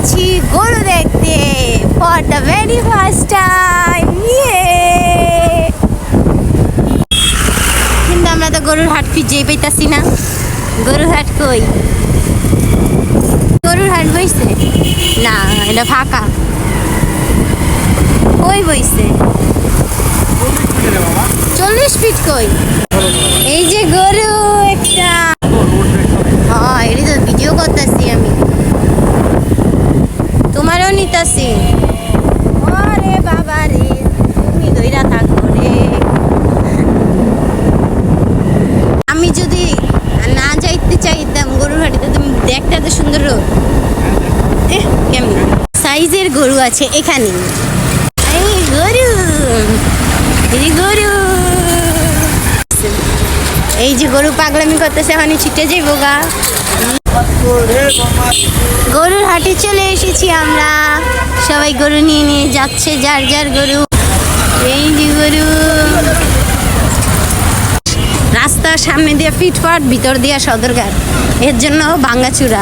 যাচ্ছি গরু দেখতে for the very first time. কিন্তু আমরা তো গরুর হাট খুঁজেই পাইতাছি না। গরুর হাট কই? গরুর হাট বইছে না, এটা ফাঁকা। কই বইছে? 40 ফিট কই? এই যে গরু একটা। হ্যাঁ, এটা তো ভিডিও করতেছি আমি, তোমারও নিতাছি। আরে বাবা রে, তুমি দইরা থাকো রে। আমি যদি না যাইতে চাইতাম গরুর হাটিতে, তুমি দেখতে এত সুন্দর কেমন সাইজের গরু আছে এখানে। এই গরু, এই গরু, এই যে গরু পাগলামি করতেছে, মানে ছুটে যাইব গা। গরুর হাটে চলে এসেছি আমরা, সবাই গরু নিয়ে নিয়ে যাচ্ছে যার যার গরু। এই যে গরু, রাস্তার সামনে দিয়ে ফিটফাট, ভিতর দিয়ে সদরঘাট, এর জন্য ভাঙ্গাচুরা।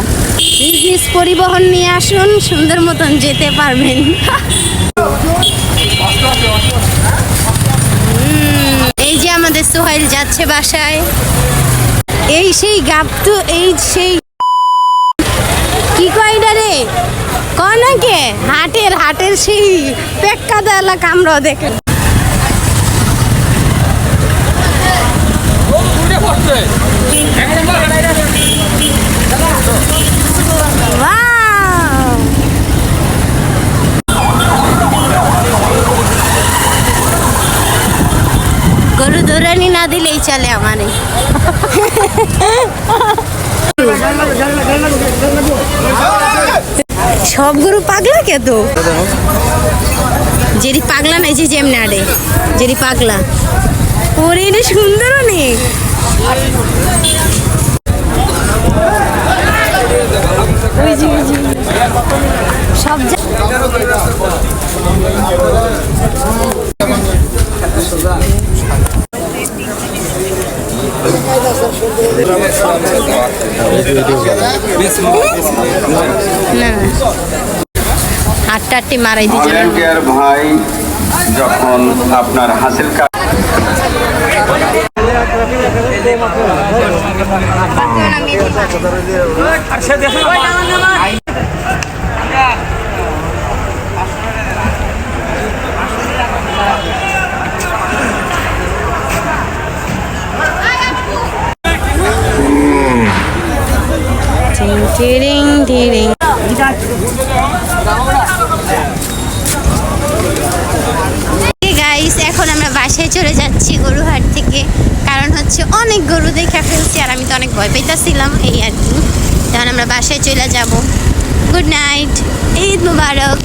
নিজ পরিবহন নিয়ে আসুন, সুন্দর মতন যেতে পারবেন। এই যে আমাদের সোহাইল যাচ্ছে বাসায়। এই সেই গাবতু, এই সেই কি কয়টা রে কনাকে হাটের সেই পেক্কাদা এলাকা আমরাও দেখে। গরু দৌড়ানি না দিলেই চলে আমারে। সব গরু পাগলা কে তো, যেরি পাগলা নাই যে যেমনি আড়ে, যেরি পাগলা ওরে, এটা সুন্দর অনেক। সব না হাট্টাটি মারাই দিচ্ছে ভাই, যখন আপনার হাসিল এখন আমরা বাসায় চলে যাচ্ছি গরুহাট থেকে, কারণ হচ্ছে অনেক গরু দেখে ফেলছি আর আমি তো অনেক ভয় পাইতেছিলাম, এই আর কি। তখন আমরা বাসায় চলে যাব। গুড নাইট, ঈদ মুবারক।